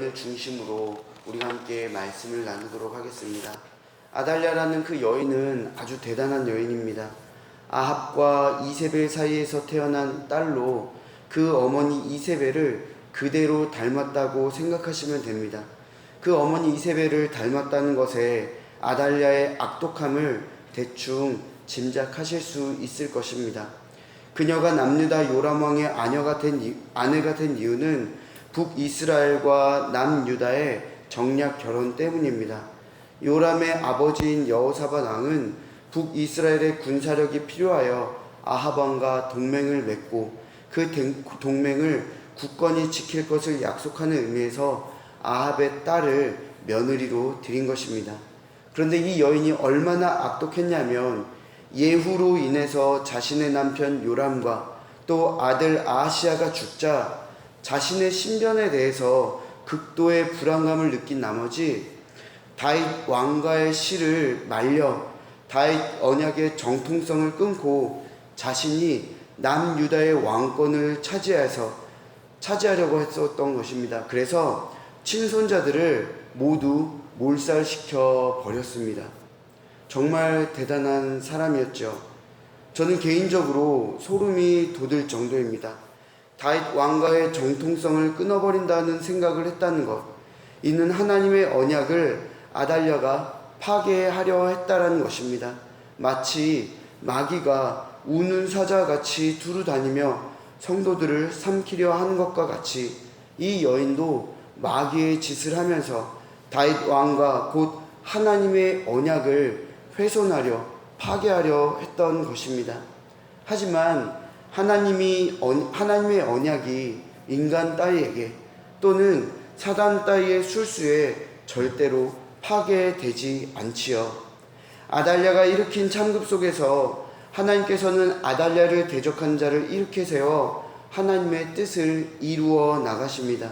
여인을 중심으로 우리가 함께 말씀을 나누도록 하겠습니다. 아달랴라는 그 여인은 아주 대단한 여인입니다. 아합과 이세벨 사이에서 태어난 딸로 그 어머니 이세벨을 그대로 닮았다고 생각하시면 됩니다. 그 어머니 이세벨을 닮았다는 것에 아달랴의 악독함을 대충 짐작하실 수 있을 것입니다. 그녀가 남유다 요람 왕의 아내가 된 이유는 북이스라엘과 남유다의 정략 결혼 때문입니다. 요람의 아버지인 여호사밧 왕은 북이스라엘의 군사력이 필요하여 아합 왕과 동맹을 맺고 그 동맹을 굳건히 지킬 것을 약속하는 의미에서 아합의 딸을 며느리로 드린 것입니다. 그런데 이 여인이 얼마나 악독했냐면 예후로 인해서 자신의 남편 요람과 또 아들 아하시아가 죽자 자신의 신변에 대해서 극도의 불안감을 느낀 나머지 다윗 왕가의 씨를 말려 다윗 언약의 정통성을 끊고 자신이 남유다의 왕권을 차지하려고 했었던 것입니다. 그래서 친손자들을 모두 몰살시켜 버렸습니다. 정말 대단한 사람이었죠. 저는 개인적으로 소름이 돋을 정도입니다. 다윗 왕가의 정통성을 끊어버린다는 생각을 했다는 것, 이는 하나님의 언약을 아달랴가 파괴하려 했다라는 것입니다. 마치 마귀가 우는 사자같이 두루다니며 성도들을 삼키려 하는 것과 같이 이 여인도 마귀의 짓을 하면서 다윗 왕과 곧 하나님의 언약을 훼손하려 파괴하려 했던 것입니다. 하지만 하나님의 언약이 인간 따위에게 또는 사단 따위의 술수에 절대로 파괴되지 않지요. 아달랴가 일으킨 참급 속에서 하나님께서는 아달랴를 대적한 자를 일으켜 세워 하나님의 뜻을 이루어 나가십니다.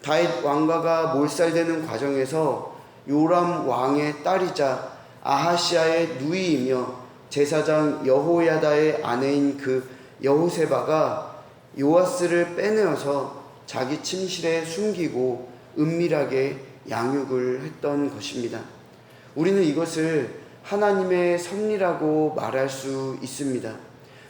다윗 왕가가 몰살되는 과정에서 요람 왕의 딸이자 아하시아의 누이이며 제사장 여호야다의 아내인 그 여호세바가 요아스를 빼내어서 자기 침실에 숨기고 은밀하게 양육을 했던 것입니다. 우리는 이것을 하나님의 섭리라고 말할 수 있습니다.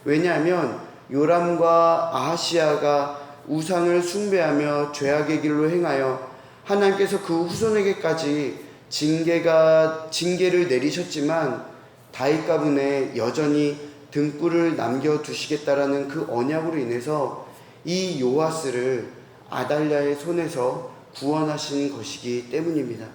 왜냐하면 요람과 아하시아가 우상을 숭배하며 죄악의 길로 행하여 하나님께서 그 후손에게까지 징계를 내리셨지만 다윗 가문에 여전히 등불을 남겨두시겠다라는 그 언약으로 인해서 이 요아스를 아달랴의 손에서 구원하신 것이기 때문입니다.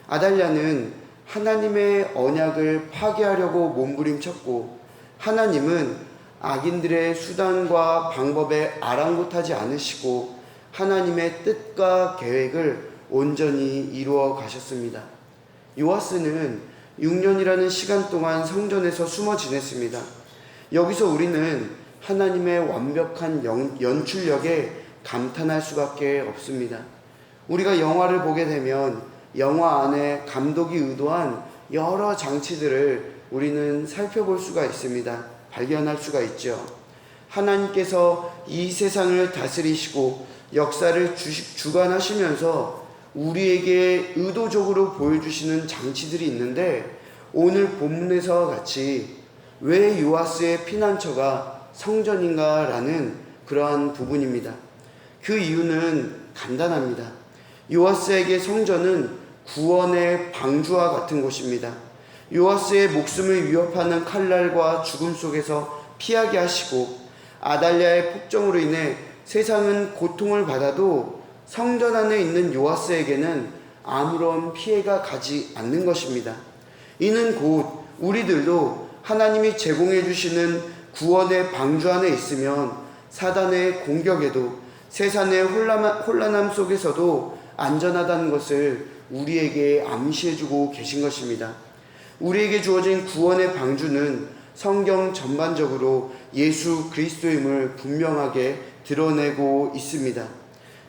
아달랴는 하나님의 언약을 파괴하려고 몸부림쳤고 하나님은 악인들의 수단과 방법에 아랑곳하지 않으시고 하나님의 뜻과 계획을 온전히 이루어 가셨습니다. 요아스는 6년이라는 시간 동안 성전에서 숨어 지냈습니다. 여기서 우리는 하나님의 완벽한 연출력에 감탄할 수밖에 없습니다. 우리가 영화를 보게 되면 영화 안에 감독이 의도한 여러 장치들을 우리는 살펴볼 수가 있습니다. 발견할 수가 있죠. 하나님께서 이 세상을 다스리시고 역사를 주관하시면서 우리에게 의도적으로 보여주시는 장치들이 있는데 오늘 본문에서 같이 왜 요아스의 피난처가 성전인가 라는 그러한 부분입니다. 그 이유는 간단합니다. 요아스에게 성전은 구원의 방주와 같은 곳입니다. 요아스의 목숨을 위협하는 칼날과 죽음 속에서 피하게 하시고 아달랴의 폭정으로 인해 세상은 고통을 받아도 성전 안에 있는 요아스에게는 아무런 피해가 가지 않는 것입니다. 이는 곧 우리들도 하나님이 제공해 주시는 구원의 방주 안에 있으면 사단의 공격에도 세상의 혼란함 속에서도 안전하다는 것을 우리에게 암시해주고 계신 것입니다. 우리에게 주어진 구원의 방주는 성경 전반적으로 예수 그리스도임을 분명하게 드러내고 있습니다.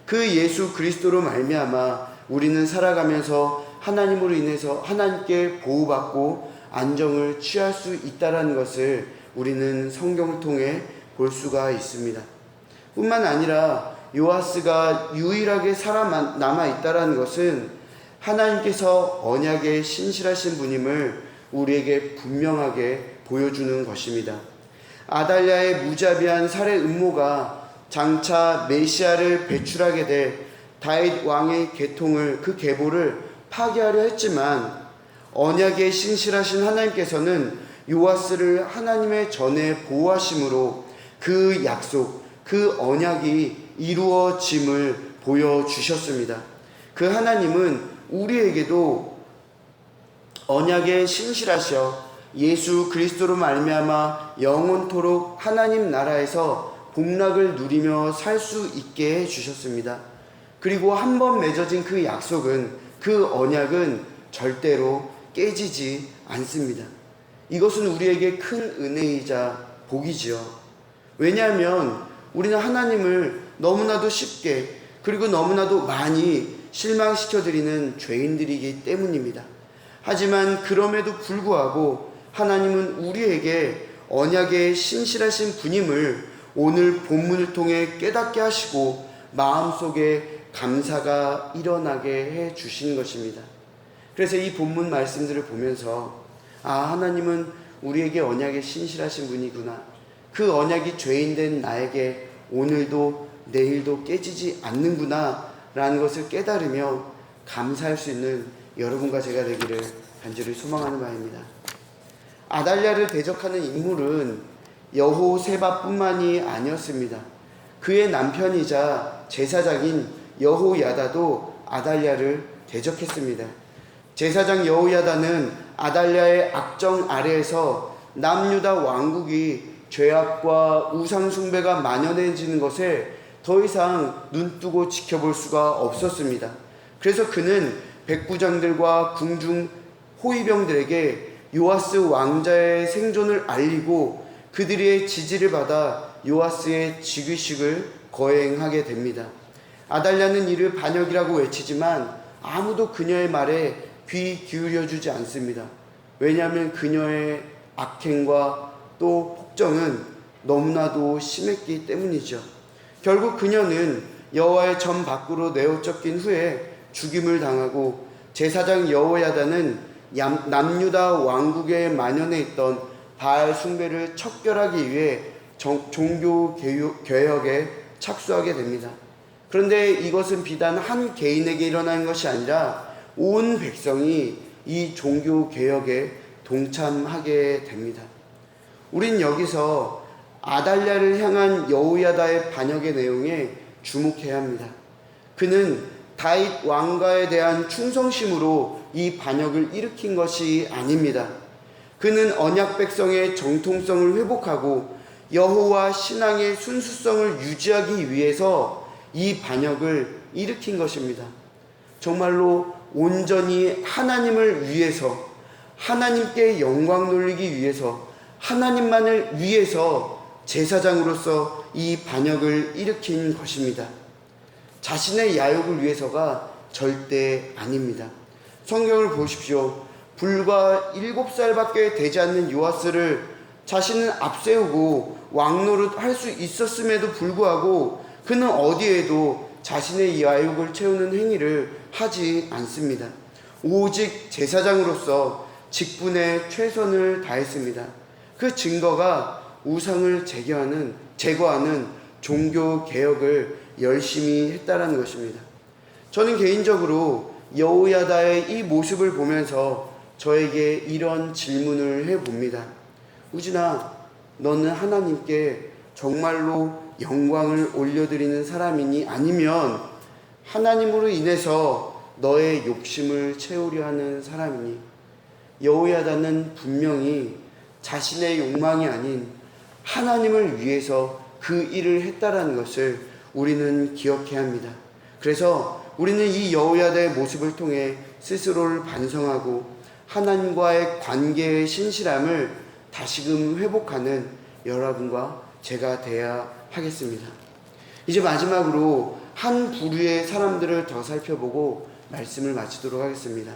그 예수 그리스도로 말미암아 우리는 살아가면서 하나님으로 인해서 하나님께 보호받고 안정을 취할 수 있다는 것을 우리는 성경을 통해 볼 수가 있습니다. 뿐만 아니라 요아스가 유일하게 살아남아 있다는 것은 하나님께서 언약의 신실하신 분임을 우리에게 분명하게 보여주는 것입니다. 아달랴의 무자비한 살해 음모가 장차 메시아를 배출하게 될 다윗 왕의 계통을, 그 계보를 파괴하려 했지만 언약의 신실하신 하나님께서는 요아스를 하나님의 전에 보호하심으로 그 약속, 그 언약이 이루어짐을 보여주셨습니다. 그 하나님은 우리에게도 언약에 신실하셔 예수 그리스도로 말미암아 영원토록 하나님 나라에서 복락을 누리며 살 수 있게 해주셨습니다. 그리고 한 번 맺어진 그 약속은, 그 언약은 절대로 깨지지 않습니다. 이것은 우리에게 큰 은혜이자 복이지요. 왜냐하면 우리는 하나님을 너무나도 쉽게, 그리고 너무나도 많이 실망시켜드리는 죄인들이기 때문입니다. 하지만 그럼에도 불구하고 하나님은 우리에게 언약의 신실하신 분임을 오늘 본문을 통해 깨닫게 하시고 마음속에 감사가 일어나게 해 주신 것입니다. 그래서 이 본문 말씀들을 보면서 하나님은 우리에게 언약의 신실하신 분이구나, 그 언약이 죄인된 나에게 오늘도 내일도 깨지지 않는구나 라는 것을 깨달으며 감사할 수 있는 여러분과 제가 되기를 간절히 소망하는 바입니다. 아달랴를 대적하는 인물은 여호세바뿐만이 아니었습니다. 그의 남편이자 제사장인 여호야다도 아달랴를 대적했습니다. 제사장 여호야다는 아달랴의 악정 아래에서 남유다 왕국이 죄악과 우상숭배가 만연해지는 것에 더 이상 눈뜨고 지켜볼 수가 없었습니다. 그래서 그는 백부장들과 궁중 호위병들에게 요아스 왕자의 생존을 알리고 그들의 지지를 받아 요아스의 즉위식을 거행하게 됩니다. 아달랴는 이를 반역이라고 외치지만 아무도 그녀의 말에 귀 기울여주지 않습니다. 왜냐하면 그녀의 악행과 또 폭정은 너무나도 심했기 때문이죠. 결국 그녀는 여호와의 전 밖으로 내어 쫓긴 후에 죽임을 당하고 제사장 여호야다는 남유다 왕국에 만연해 있던 바알 숭배를 척결하기 위해 종교 개혁에 착수하게 됩니다. 그런데 이것은 비단 한 개인에게 일어난 것이 아니라 온 백성이 이 종교 개혁에 동참하게 됩니다. 우린 여기서 아달랴를 향한 여호야다의 반역의 내용에 주목해야 합니다. 그는 다윗 왕가에 대한 충성심으로 이 반역을 일으킨 것이 아닙니다. 그는 언약 백성의 정통성을 회복하고 여호와 신앙의 순수성을 유지하기 위해서 이 반역을 일으킨 것입니다. 정말로 온전히 하나님을 위해서, 하나님께 영광 돌리기 위해서, 하나님만을 위해서 제사장으로서 이 반역을 일으킨 것입니다. 자신의 야욕을 위해서가 절대 아닙니다. 성경을 보십시오. 불과 7살밖에 되지 않는 요아스를 자신은 앞세우고 왕노릇 할 수 있었음에도 불구하고 그는 어디에도 자신의 야욕을 채우는 행위를 하지 않습니다. 오직 제사장으로서 직분에 최선을 다했습니다. 그 증거가 우상을 제거하는 종교 개혁을 열심히 했다라는 것입니다. 저는 개인적으로 여호야다의 이 모습을 보면서 저에게 이런 질문을 해봅니다. 우진아, 너는 하나님께 정말로 영광을 올려드리는 사람이니? 아니면 하나님으로 인해서 너의 욕심을 채우려 하는 사람이니? 여호야다는 분명히 자신의 욕망이 아닌 하나님을 위해서 그 일을 했다라는 것을 우리는 기억해야 합니다. 그래서 우리는 이 여호야다의 모습을 통해 스스로를 반성하고 하나님과의 관계의 신실함을 다시금 회복하는 여러분과 제가 되어야 하겠습니다. 이제 마지막으로 한 부류의 사람들을 더 살펴보고 말씀을 마치도록 하겠습니다.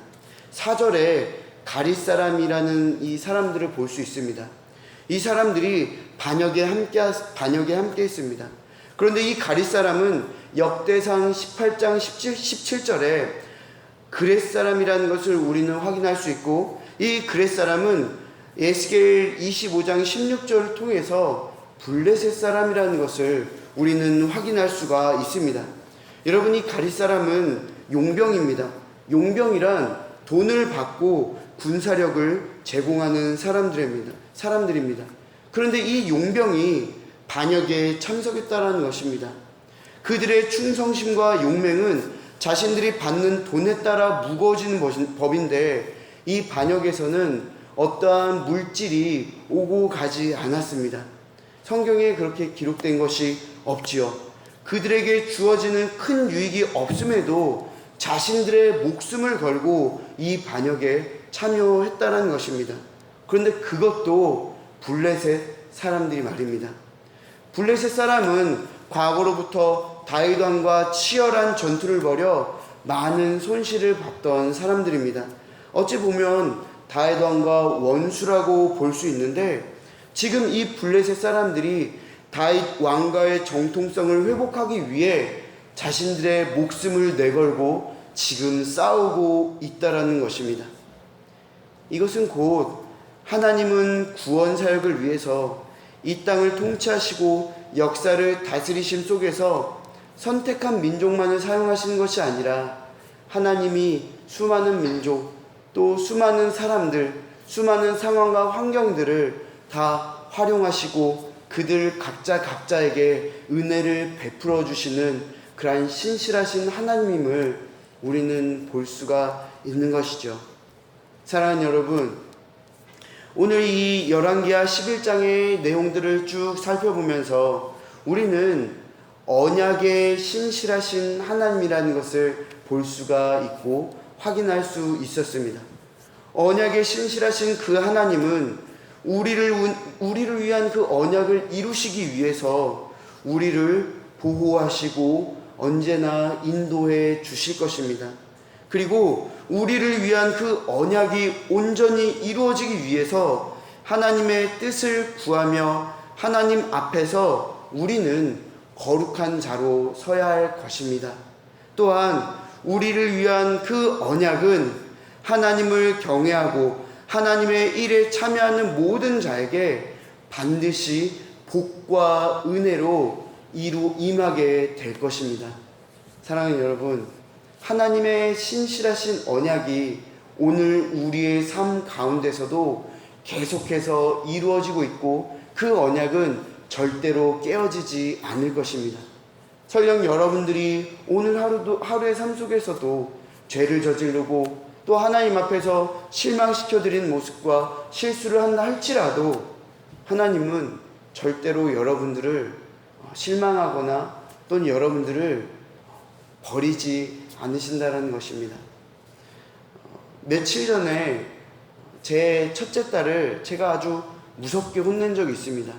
4절에 가릿 사람이라는 이 사람들을 볼 수 있습니다. 이 사람들이 반역에 함께 했습니다. 그런데 이 가릿 사람은 역대상 18장 17절에 그렛사람이라는 것을 우리는 확인할 수 있고, 이 그렛사람은 에스겔 25장 16절을 통해서 블레셋 사람이라는 것을 우리는 확인할 수가 있습니다. 여러분, 이 가릿 사람은 용병입니다. 용병이란 돈을 받고 군사력을 제공하는 사람들입니다. 그런데 이 용병이 반역에 참석했다라는 것입니다. 그들의 충성심과 용맹은 자신들이 받는 돈에 따라 무거워지는 법인데, 이 반역에서는 어떠한 물질이 오고 가지 않았습니다. 성경에 그렇게 기록된 것이 없지요. 그들에게 주어지는 큰 유익이 없음에도 자신들의 목숨을 걸고 이 반역에 참여했다는 것입니다. 그런데 그것도 블레셋 사람들이 말입니다. 블레셋 사람은 과거로부터 다윗 왕과 치열한 전투를 벌여 많은 손실을 봤던 사람들입니다. 어찌 보면 다윗 왕과 원수라고 볼 수 있는데, 지금 이 블레셋 사람들이 다윗 왕과의 정통성을 회복하기 위해 자신들의 목숨을 내걸고 지금 싸우고 있다라는 것입니다. 이것은 곧 하나님은 구원 사역을 위해서 이 땅을 통치하시고 역사를 다스리심 속에서 선택한 민족만을 사용하시는 것이 아니라, 하나님이 수많은 민족, 또 수많은 사람들, 수많은 상황과 환경들을 다 활용하시고 그들 각자에게 은혜를 베풀어 주시는 그러한 신실하신 하나님임을 우리는 볼 수가 있는 것이죠. 사랑하는 여러분, 오늘 이 열왕기하 11장의 내용들을 쭉 살펴보면서 우리는 언약의 신실하신 하나님이라는 것을 볼 수가 있고 확인할 수 있었습니다. 언약의 신실하신 그 하나님은 우리를 위한 그 언약을 이루시기 위해서 우리를 보호하시고 언제나 인도해 주실 것입니다. 그리고 우리를 위한 그 언약이 온전히 이루어지기 위해서 하나님의 뜻을 구하며 하나님 앞에서 우리는 거룩한 자로 서야 할 것입니다. 또한 우리를 위한 그 언약은 하나님을 경외하고 하나님의 일에 참여하는 모든 자에게 반드시 복과 은혜로 임하게 될 것입니다. 사랑하는 여러분, 하나님의 신실하신 언약이 오늘 우리의 삶 가운데서도 계속해서 이루어지고 있고, 그 언약은 절대로 깨어지지 않을 것입니다. 설령 여러분들이 오늘 하루의 삶 속에서도 죄를 저지르고 또 하나님 앞에서 실망시켜드린 모습과 실수를 한다 할지라도, 하나님은 절대로 여러분들을 실망하거나 또는 여러분들을 버리지 않으신다는 것입니다. 며칠 전에 제 첫째 딸을 제가 아주 무섭게 혼낸 적이 있습니다.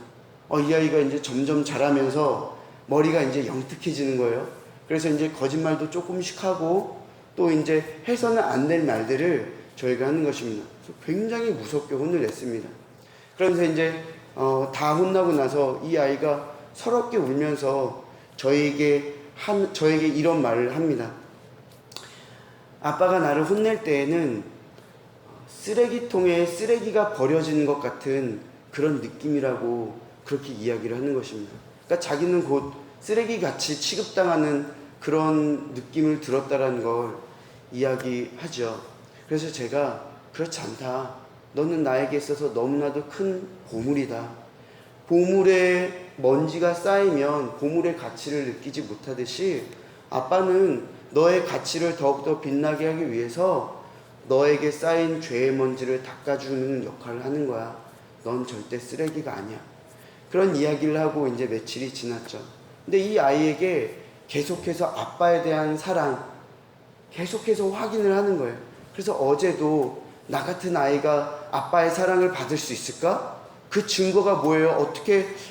이 아이가 이제 점점 자라면서 머리가 이제 영특해지는 거예요. 그래서 이제 거짓말도 조금씩 하고 또 이제 해서는 안 될 말들을 저희가 하는 것입니다. 그래서 굉장히 무섭게 혼을 냈습니다. 그러면서 이제 다 혼나고 나서 이 아이가 서럽게 울면서 저에게 이런 말을 합니다. 아빠가 나를 혼낼 때에는 쓰레기통에 쓰레기가 버려지는 것 같은 그런 느낌이라고 그렇게 이야기를 하는 것입니다. 그러니까 자기는 곧 쓰레기같이 취급당하는 그런 느낌을 들었다라는 걸 이야기하죠. 그래서 제가 그렇지 않다. 너는 나에게 있어서 너무나도 큰 보물이다. 보물에 먼지가 쌓이면 보물의 가치를 느끼지 못하듯이 아빠는 너의 가치를 더욱더 빛나게 하기 위해서 너에게 쌓인 죄의 먼지를 닦아주는 역할을 하는 거야. 넌 절대 쓰레기가 아니야. 그런 이야기를 하고 이제 며칠이 지났죠. 근데 이 아이에게 계속해서 아빠에 대한 사랑, 계속해서 확인을 하는 거예요. 그래서 어제도 나 같은 아이가 아빠의 사랑을 받을 수 있을까? 그 증거가 뭐예요?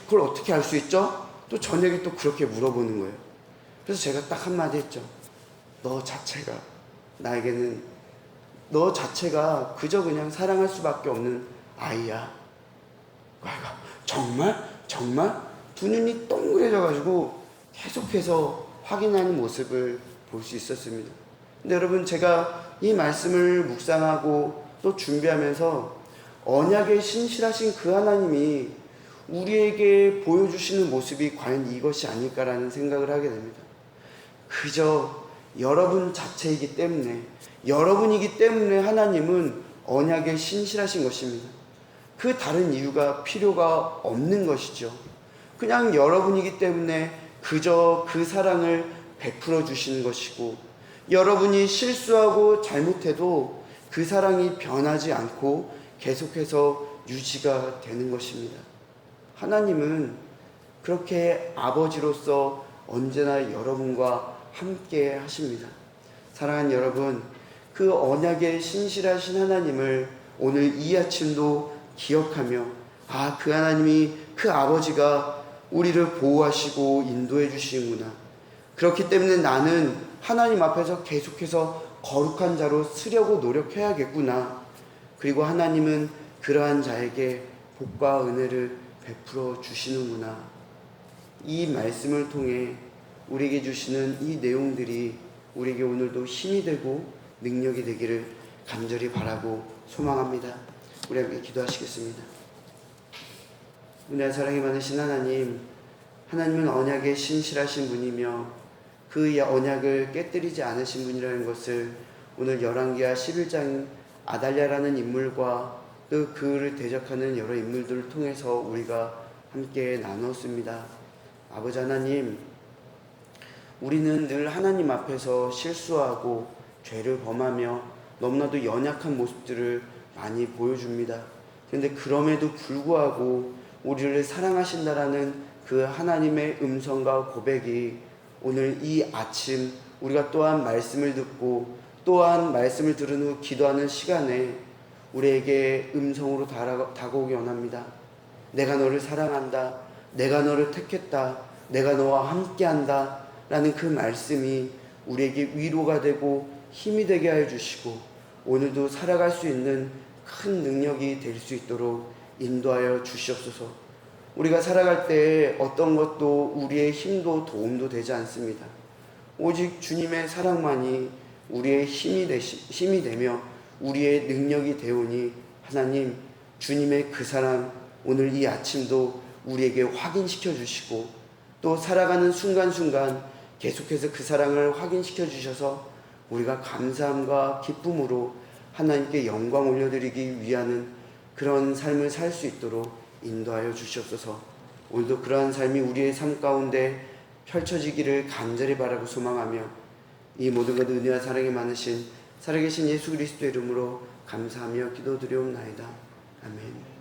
그걸 어떻게 알 수 있죠? 또 저녁에 또 그렇게 물어보는 거예요. 그래서 제가 딱 한마디 했죠. 너 자체가 그저 그냥 사랑할 수밖에 없는 아이야. 아이가 정말? 두 눈이 동그래져가지고 계속해서 확인하는 모습을 볼 수 있었습니다. 근데 여러분, 제가 이 말씀을 묵상하고 또 준비하면서 언약에 신실하신 그 하나님이 우리에게 보여주시는 모습이 과연 이것이 아닐까라는 생각을 하게 됩니다. 그저 여러분 자체이기 때문에, 여러분이기 때문에 하나님은 언약에 신실하신 것입니다. 그 다른 이유가 필요가 없는 것이죠. 그냥 여러분이기 때문에 그저 그 사랑을 베풀어 주시는 것이고, 여러분이 실수하고 잘못해도 그 사랑이 변하지 않고 계속해서 유지가 되는 것입니다. 하나님은 그렇게 아버지로서 언제나 여러분과 함께 하십니다. 사랑하는 여러분, 그 언약에 신실하신 하나님을 오늘 이 아침도 기억하며, 그 하나님이, 그 아버지가 우리를 보호하시고 인도해 주시는구나. 그렇기 때문에 나는 하나님 앞에서 계속해서 거룩한 자로 쓰려고 노력해야겠구나. 그리고 하나님은 그러한 자에게 복과 은혜를 베풀어 주시는구나. 이 말씀을 통해 우리에게 주시는 이 내용들이 우리에게 오늘도 힘이 되고 능력이 되기를 간절히 바라고 소망합니다. 우리 함께 기도하시겠습니다. 은혜와 사랑이 많으신 하나님, 하나님은 언약에 신실하신 분이며 그 언약을 깨뜨리지 않으신 분이라는 것을 오늘 열왕기하 11장 아달랴라는 인물과 또 그를 대적하는 여러 인물들을 통해서 우리가 함께 나눴습니다. 아버지 하나님, 우리는 늘 하나님 앞에서 실수하고 죄를 범하며 너무나도 연약한 모습들을 많이 보여줍니다. 그런데 그럼에도 불구하고 우리를 사랑하신다라는 그 하나님의 음성과 고백이 오늘 이 아침 우리가 또한 말씀을 듣고 또한 말씀을 들은 후 기도하는 시간에 우리에게 음성으로 다가오기 원합니다. 내가 너를 사랑한다. 내가 너를 택했다. 내가 너와 함께한다. 라는 그 말씀이 우리에게 위로가 되고 힘이 되게 해 주시고 오늘도 살아갈 수 있는 큰 능력이 될 수 있도록 인도하여 주시옵소서. 우리가 살아갈 때 어떤 것도 우리의 힘도 도움도 되지 않습니다. 오직 주님의 사랑만이 우리의 힘이 되며 우리의 능력이 되오니 하나님, 주님의 그 사랑 오늘 이 아침도 우리에게 확인시켜 주시고 또 살아가는 순간순간 계속해서 그 사랑을 확인시켜 주셔서 우리가 감사함과 기쁨으로 하나님께 영광 올려드리기 위한 그런 삶을 살 수 있도록 인도하여 주시옵소서. 오늘도 그러한 삶이 우리의 삶 가운데 펼쳐지기를 간절히 바라고 소망하며 이 모든 것 은혜와 사랑이 많으신 살아계신 예수 그리스도의 이름으로 감사하며 기도드리옵나이다. 아멘.